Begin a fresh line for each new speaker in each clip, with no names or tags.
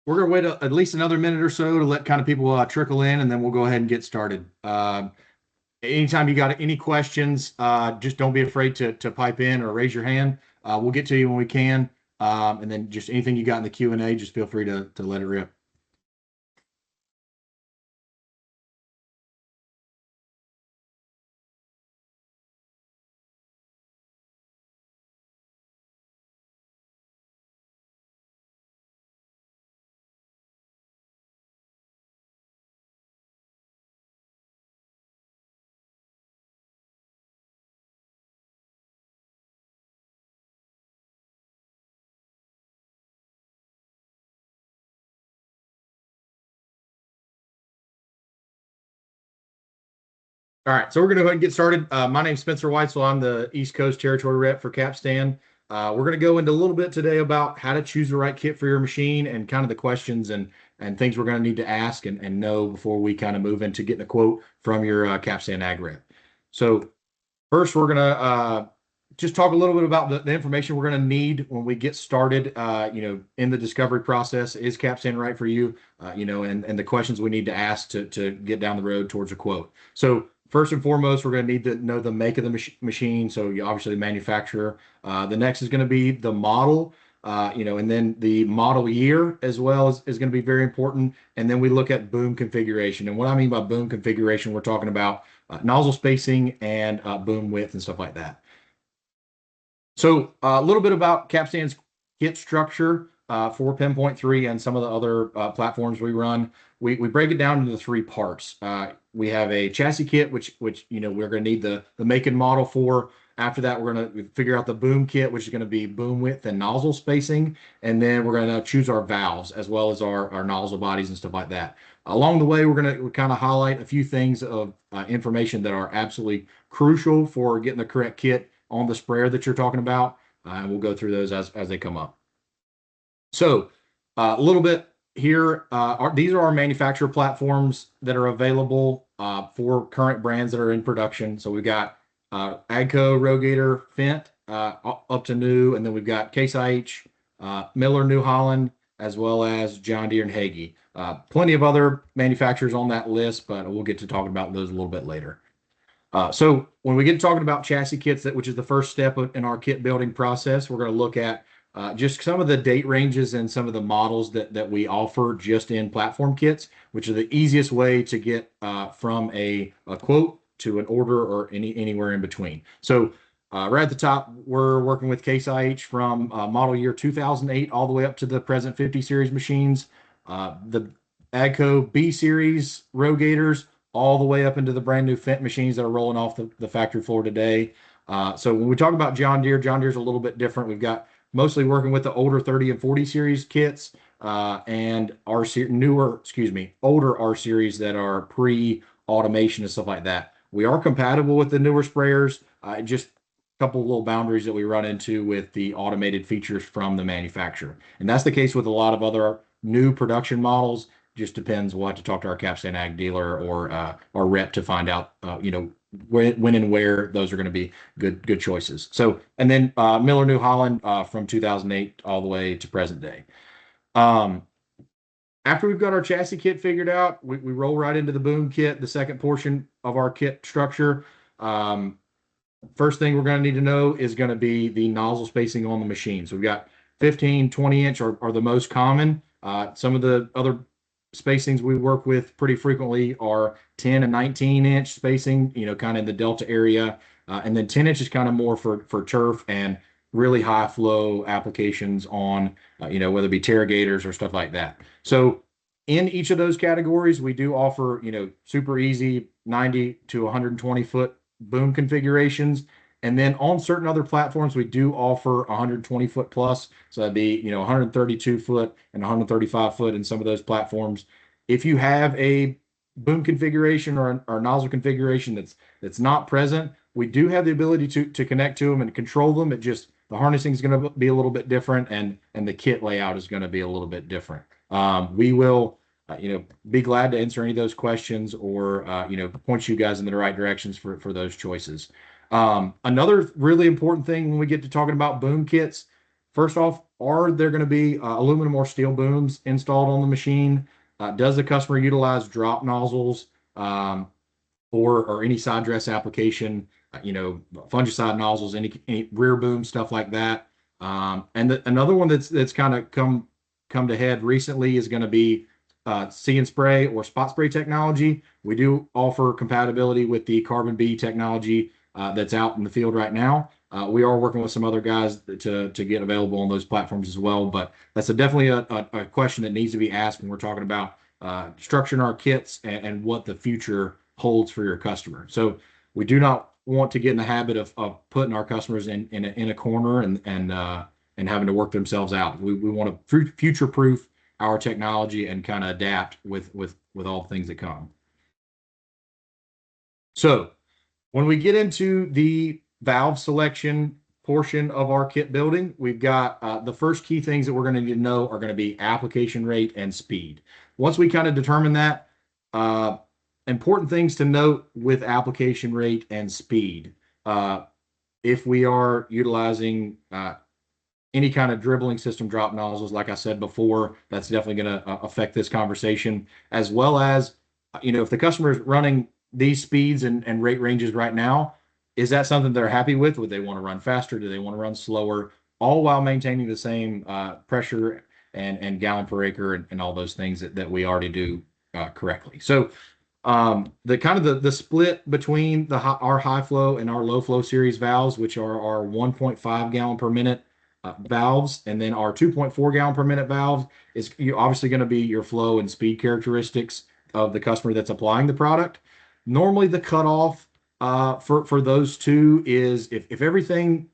We're going to wait at least another minute or so to let kind of people trickle in, and then we'll go ahead and get started. Anytime you got any questions, just don't be afraid to pipe in or raise your hand. We'll get to you when we can. And then just anything you got in the Q&A, just feel free to let it rip. All right, so we're going to go ahead and get started. My name's Spencer Weitzel. I'm the East Coast Territory Rep for Capstan. We're going to go into a little bit today about how to choose the right kit for your machine and kind of the questions and things we're going to need to ask and know before we kind of move into getting a quote from your Capstan Ag Rep. So first, we're going to just talk a little bit about the information we're going to need when we get started, in the discovery process. Is Capstan right for you? And the questions we need to ask to get down the road towards a quote. So first and foremost, we're going to need to know the make of the machine. So you obviously the manufacturer. The next is going to be the model, and then the model year as well is going to be very important. And then we look at boom configuration. And what I mean by boom configuration, we're talking about nozzle spacing and boom width and stuff like that. So a little bit about Capstan's kit structure for PinPoint 3 and some of the other platforms we run. We break it down into three parts. We have a chassis kit, which we're going to need the make and model for. After that, we're going to figure out the boom kit, which is going to be boom width and nozzle spacing. And then we're going to choose our valves as well as our nozzle bodies and stuff like that. Along the way, we're going to kind of highlight a few things of information that are absolutely crucial for getting the correct kit on the sprayer that you're talking about. And we'll go through those as they come up. So a little bit here, these are our manufacturer platforms that are available for current brands that are in production. So we've got AGCO, Rogator, Fendt, up to new, and then we've got Case IH, Miller, New Holland, as well as John Deere and Hagie. Plenty of other manufacturers on that list, but we'll get to talking about those a little bit later. So when we get to talking about chassis kits, which is the first step in our kit building process, we're going to look at just some of the date ranges and some of the models that we offer just in platform kits, which are the easiest way to get from a quote to an order or anywhere in between. So right at the top, we're working with Case IH from model year 2008 all the way up to the present 50 series machines. The AGCO B series Rogators all the way up into the brand new Fendt machines that are rolling off the factory floor today. So when we talk about John Deere's a little bit different. We've got mostly working with the older 30 and 40 series kits and older R series that are pre-automation and stuff like that. We are compatible with the newer sprayers, just a couple of little boundaries that we run into with the automated features from the manufacturer. And that's the case with a lot of other new production models. Just depends. We'll have to talk to our Capstan Ag dealer or our rep to find out, when and where those are going to be good choices. So, and then Miller New Holland from 2008 all the way to present day. After we've got our chassis kit figured out, we roll right into the boom kit, the second portion of our kit structure. First thing we're going to need to know is going to be the nozzle spacing on the machine. So we've got 15, 20 inch are the most common. Some of the other spacings we work with pretty frequently are 10 and 19 inch spacing, kind of in the Delta area. And then 10 inch is kind of more for turf and really high flow applications on, whether it be Terragators or stuff like that. So in each of those categories, we do offer, super easy 90 to 120 foot boom configurations. And then on certain other platforms, we do offer 120 foot plus. So that'd be, 132 foot and 135 foot in some of those platforms. If you have a boom configuration or a nozzle configuration that's not present, we do have the ability to connect to them and control them. The harnessing is going to be a little bit different and the kit layout is going to be a little bit different. We will, be glad to answer any of those questions or, point you guys in the right directions for those choices. Another really important thing when we get to talking about boom kits, First off, are there going to be aluminum or steel booms installed on the machine? Does the customer utilize drop nozzles or any side dress application? Fungicide nozzles, any rear boom stuff like that. Another one that's kind of come to head recently is going to be See and Spray or spot spray technology. We do offer compatibility with the Carbon B technology that's out in the field right now. We are working with some other guys to get available on those platforms as well, but that's definitely a question that needs to be asked when we're talking about structuring our kits and what the future holds for your customer. So we do not want to get in the habit of putting our customers in a corner and having to work themselves out. We want to future proof our technology and kind of adapt with all the things that come. So when we get into the valve selection portion of our kit building, we've got the first key things that we're going to need to know are going to be application rate and speed. Once we kind of determine that, important things to note with application rate and speed. If we are utilizing any kind of dribbling system drop nozzles, like I said before, that's definitely going to affect this conversation, as well as, if the customer is running these speeds and rate ranges right now, is that something they're happy with? Would they want to run faster? Do they want to run slower? All while maintaining the same pressure and gallon per acre and all those things that we already do correctly. So the kind of the split between our high flow and our low flow series valves, which are our 1.5 gallon per minute valves, and then our 2.4 gallon per minute valves is obviously going to be your flow and speed characteristics of the customer that's applying the product. Normally the cutoff for those two is if everything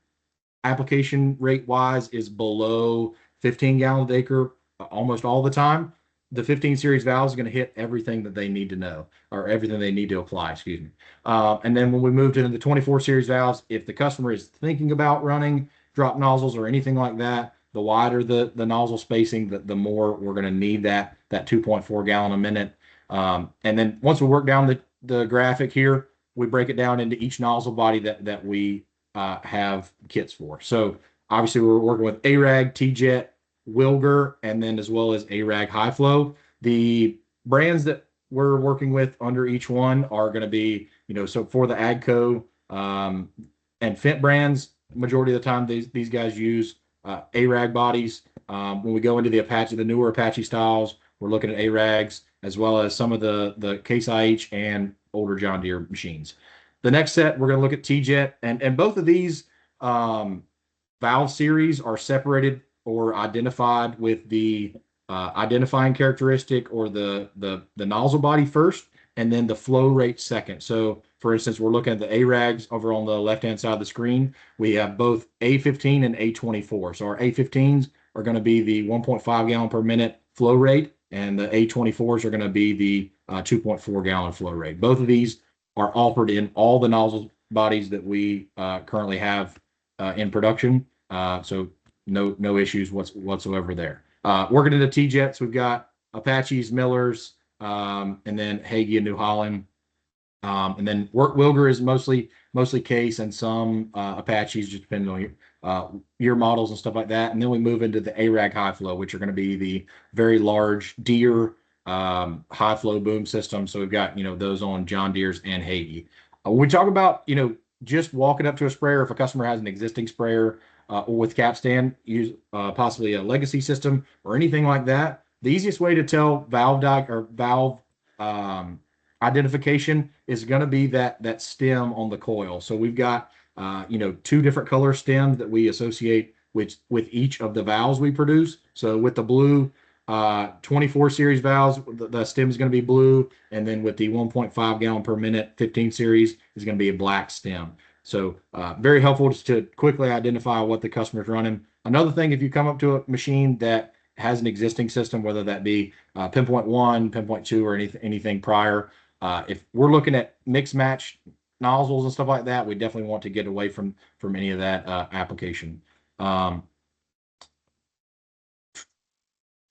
application rate wise is below 15 gallons an acre almost all the time, the 15 series valve is going to hit everything that they need to know, or everything they need to apply, excuse me. And then when we moved into the 24 series valves, if the customer is thinking about running drop nozzles or anything like that, the wider the nozzle spacing, the more we're going to need that 2.4 gallon a minute. And then once we work down the graphic here, we break it down into each nozzle body that we have kits for. So obviously we're working with ARAG, T-Jet, Wilger, and then as well as ARAG High Flow. The brands that we're working with under each one are going to be, so for the AGCO and Fendt brands, majority of the time these guys use ARAG bodies. When we go into the newer Apache styles, we're looking at ARAGs as well as some of the Case IH and older John Deere machines. The next set, we're going to look at T-Jet, and both of these valve series are separated or identified with the identifying characteristic or the nozzle body first, and then the flow rate second. So for instance, we're looking at the ARAGs over on the left-hand side of the screen. We have both A15 and A24. So our A15s are going to be the 1.5 gallon per minute flow rate, and the A24s are going to be the 2.4 gallon flow rate. Both of these are offered in all the nozzle bodies that we currently have in production. So no issues whatsoever there. Working into T-Jets, we've got Apaches, Millers, and then Hagee and New Holland. And then Wilger is mostly Case and some Apaches, just depending on your models and stuff like that. And then we move into the ARAG High Flow, which are going to be the very large Deere high flow boom system. So we've got those on John Deere's and Hagee. When we talk about just walking up to a sprayer, if a customer has an existing sprayer or with capstan, use possibly a legacy system or anything like that, the easiest way to tell valve identification is going to be that stem on the coil. So we've got two different color stems that we associate with each of the valves we produce. So with the blue 24 series valves, the stem is going to be blue, and then with the 1.5 gallon per minute 15 series is going to be a black stem. So very helpful just to quickly identify what the customer's running. Another thing, if you come up to a machine that has an existing system, whether that be PinPoint 1, PinPoint 2, or anything prior, if we're looking at mix match nozzles and stuff like that, we definitely want to get away from any of that application. All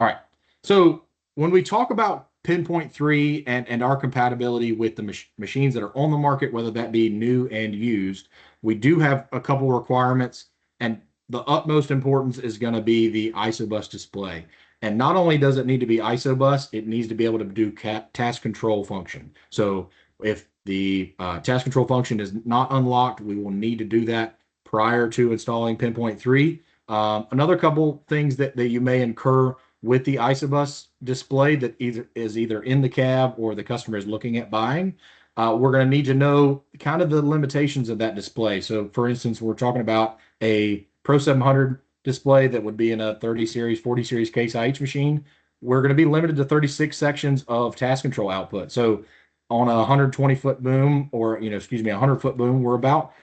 right. So when we talk about PinPoint 3 and our compatibility with the machines that are on the market, whether that be new and used, we do have a couple requirements. And the utmost importance is going to be the isobus display. And not only does it need to be isobus, it needs to be able to do task control function. So if the task control function is not unlocked, we will need to do that prior to installing PinPoint 3. Another couple things that you may incur with the isobus display that is either in the cab or the customer is looking at buying. We're going to need to know kind of the limitations of that display. So for instance, we're talking about a Pro 700 display that would be in a 30 series, 40 series Case IH machine. We're going to be limited to 36 sections of task control output. So on a 120-foot boom, or, excuse me, a 100-foot boom, we're about,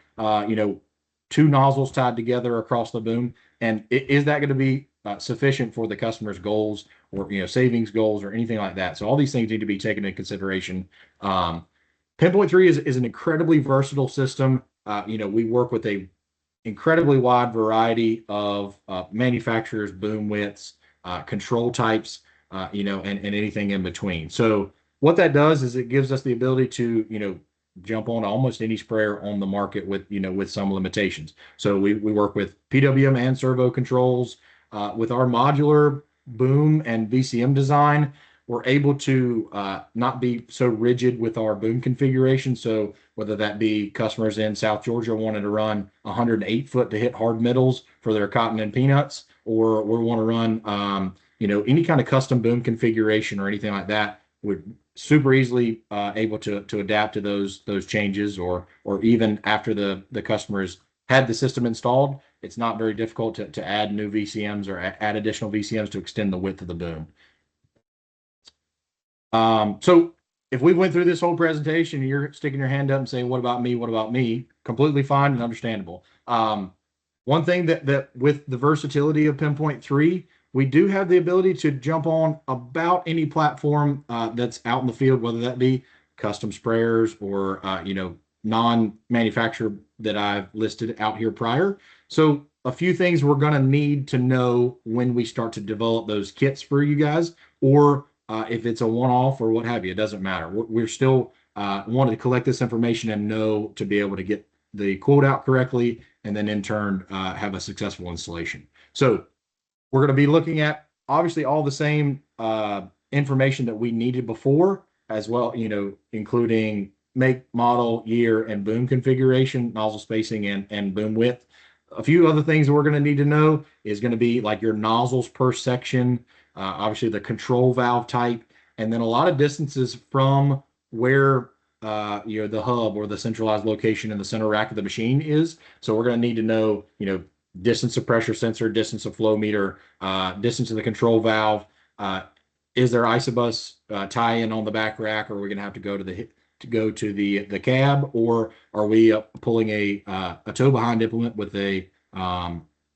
two nozzles tied together across the boom. And is that going to be sufficient for the customer's goals, or, savings goals, or anything like that? So all these things need to be taken into consideration. PinPoint 3 is an incredibly versatile system. We work with a incredibly wide variety of manufacturers, boom widths, control types, and anything in between. So what that does is it gives us the ability to, jump on almost any sprayer on the market with some limitations. So we work with PWM and servo controls. With our modular boom and VCM design, we're able to not be so rigid with our boom configuration. So whether that be customers in South Georgia wanting to run 108 foot to hit hard middles for their cotton and peanuts, or we want to run, any kind of custom boom configuration or anything like that, we're super easily able to adapt to those changes, or even after the customers had the system installed, it's not very difficult to add new VCMs or add additional VCMs to extend the width of the boom. So if we went through this whole presentation and you're sticking your hand up and saying, what about me? What about me? Completely fine and understandable. One thing that with the versatility of PinPoint 3, we do have the ability to jump on about any platform that's out in the field, whether that be custom sprayers or, non-manufacturer that I've listed out here prior. So a few things we're going to need to know when we start to develop those kits for you guys, or if it's a one-off or what have you, it doesn't matter. We're still wanting to collect this information and know to be able to get the quote out correctly, and then in turn have a successful installation. So we're going to be looking at obviously all the same information that we needed before, as well, including make, model, year, and boom configuration, nozzle spacing, and boom width. A few other things that we're going to need to know is going to be like your nozzles per section, obviously the control valve type, and then a lot of distances from where the hub or the centralized location in the center rack of the machine is. So we're going to need to know, distance of pressure sensor, distance of flow meter, distance of the control valve. Is there isobus tie-in on the back rack, or are we going to have to go to the cab, or are we pulling a tow behind implement with a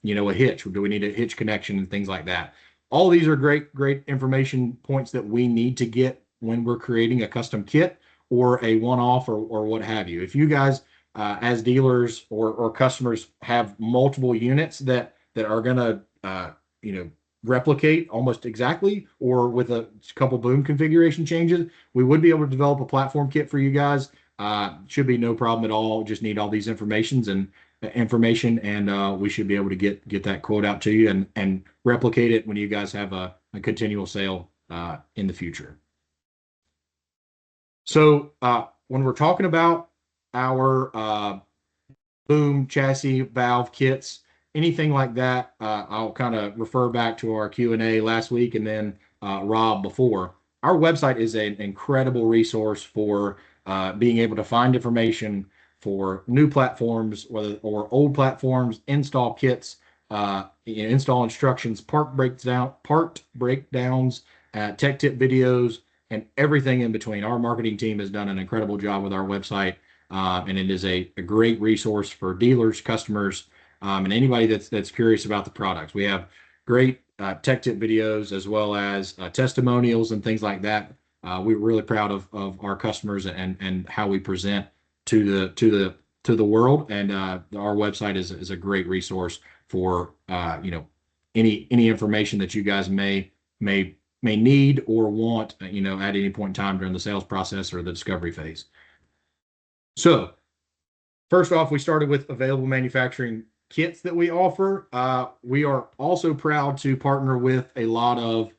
hitch? Or do we need a hitch connection and things like that? All these are great information points that we need to get when we're creating a custom kit or a one-off or what have you. If you guys as dealers or customers have multiple units that are going to replicate almost exactly, or with a couple boom configuration changes, we would be able to develop a platform kit for you guys. Should be no problem at all. Just need all these information, and we should be able to get that quote out to you and replicate it when you guys have a continual sale in the future. So when we're talking about our boom chassis valve kits, anything like that, I'll kind of refer back to our Q&A last week, and then Rob before. Our website is an incredible resource for being able to find information for new platforms, or old platforms, install kits, install instructions, part breakdowns, tech tip videos, and everything in between. Our marketing team has done an incredible job with our website, and it is a great resource for dealers, customers, and anybody that's curious about the products. We have great tech tip videos, as well as testimonials and things like that. We're really proud of our customers and how we present to the world, and our website is a great resource for any information that you guys may need or want at any point in time during the sales process or the discovery phase. So first off, we started with available manufacturing kits that we offer, we are also proud to partner with a lot of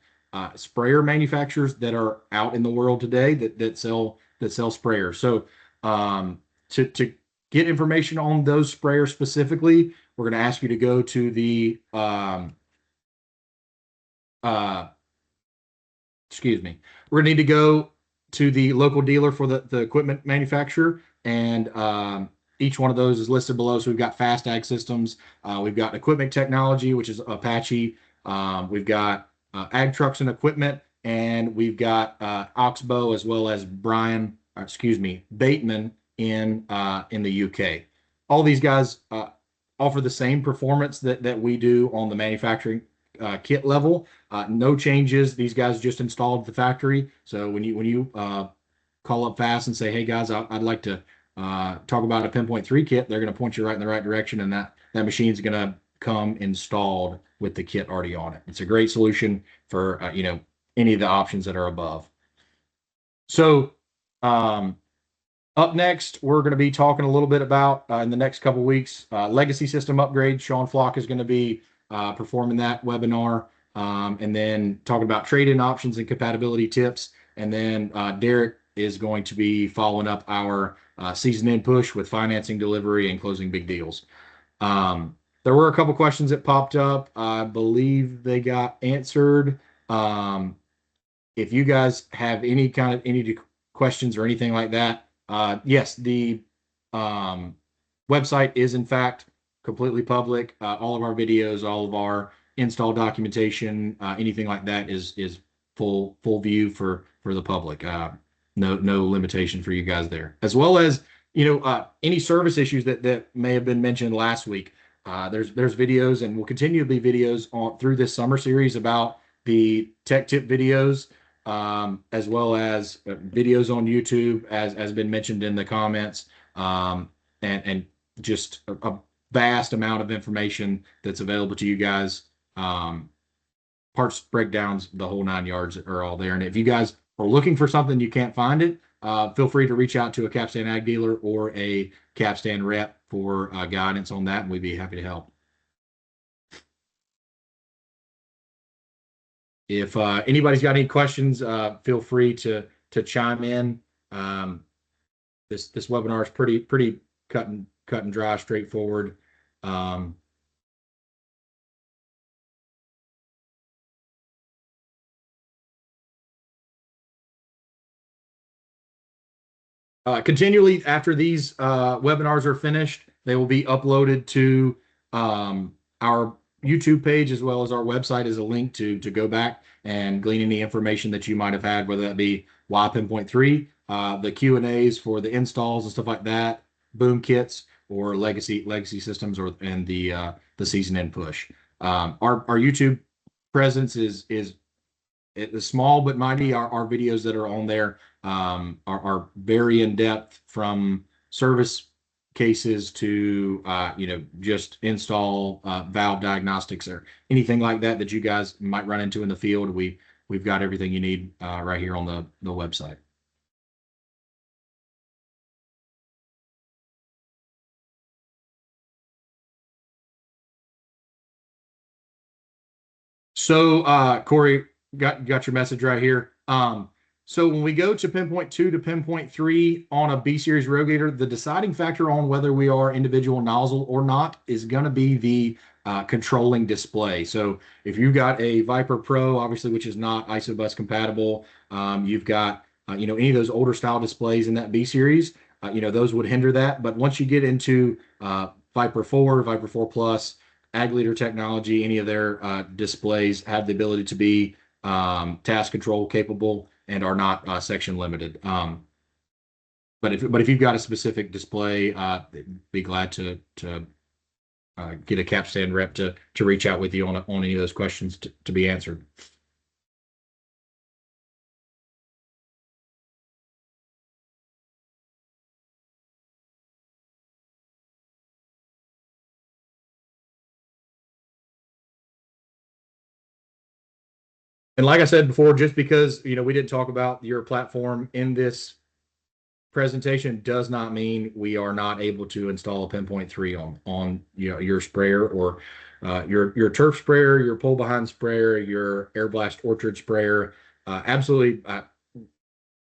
sprayer manufacturers that are out in the world today that sell sprayers. So to get information on those sprayers specifically, we're going to ask you to go to the uh, excuse me. We're going to need to go to the local dealer for the equipment manufacturer, and each one of those is listed below. So we've got Fast Ag Systems, we've got Equipment Technology, which is Apache, we've got Ag Trucks and Equipment, and we've got Oxbow as well as Bateman in the UK. All these guys offer the same performance that we do on the manufacturing kit level. No changes. These guys just installed the factory. So when you call up Fast and say, "Hey guys, I'd like to talk about a PinPoint 3 kit," they're going to point you right in the right direction, and that machine's going to come installed with the kit already on it. It's a great solution for any of the options that are above. So up next, we're going to be talking a little bit about in the next couple weeks legacy system upgrade. Sean Flock is going to be performing that webinar, and then talking about trade-in options and compatibility tips. And then Derek is going to be following up our season end push with financing, delivery, and closing big deals. There were a couple questions that popped up. I believe they got answered. If you guys have any questions or anything like that, yes, the website is in fact completely public. All of our videos, all of our install documentation, anything like that is full view for the public. No limitation for you guys there. As well as any service issues that may have been mentioned last week. There's videos, and will continue to be videos on through this summer series about the tech tip videos, as well as videos on YouTube, as has been mentioned in the comments, and just a vast amount of information that's available to you guys. Parts breakdowns, the whole 9 yards are all there. And if you guys are looking for something you can't find it, feel free to reach out to a Capstan Ag dealer or a Capstan rep for guidance on that, and we'd be happy to help. If anybody's got any questions, feel free to chime in. This webinar is pretty cut and dry, straightforward. Continually after these webinars are finished, they will be uploaded to our YouTube page, as well as our website, as a link to go back and glean any information that you might have had, whether that be why PinPoint 3, the Q&As for the installs and stuff like that, boom kits, or legacy and the season end push. Our YouTube presence is small but mighty. Our videos that are on there are very in depth, from service cases to just install valve diagnostics or anything like that you guys might run into in the field. We've got everything you need right here on the website. So Corey, got your message right here. So when we go to PinPoint 2 to PinPoint 3 on a B series irrigator, the deciding factor on whether we are individual nozzle or not is going to be the controlling display. So if you've got a Viper Pro, obviously, which is not ISOBUS compatible, you've got any of those older style displays in that B series, those would hinder that. But once you get into Viper 4, Viper 4 Plus, Ag Leader Technology, any of their displays have the ability to be task control capable and are not section limited. But if you've got a specific display, be glad to get a Capstan rep to reach out with you on any of those questions to be answered. And like I said before, just because we didn't talk about your platform in this presentation does not mean we are not able to install a PinPoint 3 on your sprayer or your turf sprayer, your pull behind sprayer, your air blast orchard sprayer. Absolutely,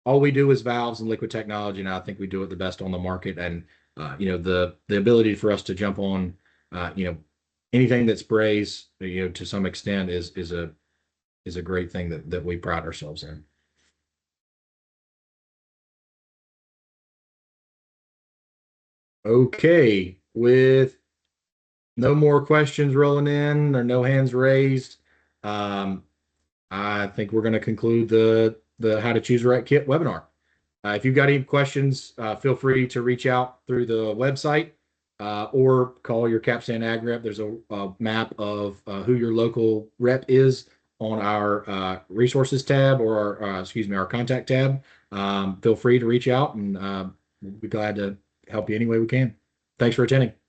all we do is valves and liquid technology, and I think we do it the best on the market. And the ability for us to jump on anything that sprays to some extent is a great thing that we pride ourselves in. Okay, with no more questions rolling in or no hands raised, um, I think we're going to conclude the How to Choose the Right Kit webinar. If you've got any questions, feel free to reach out through the website or call your Capstan Ag rep. There's a map of who your local rep is on our resources tab or our contact tab. Feel free to reach out and we'll be glad to help you any way we can. Thanks for attending.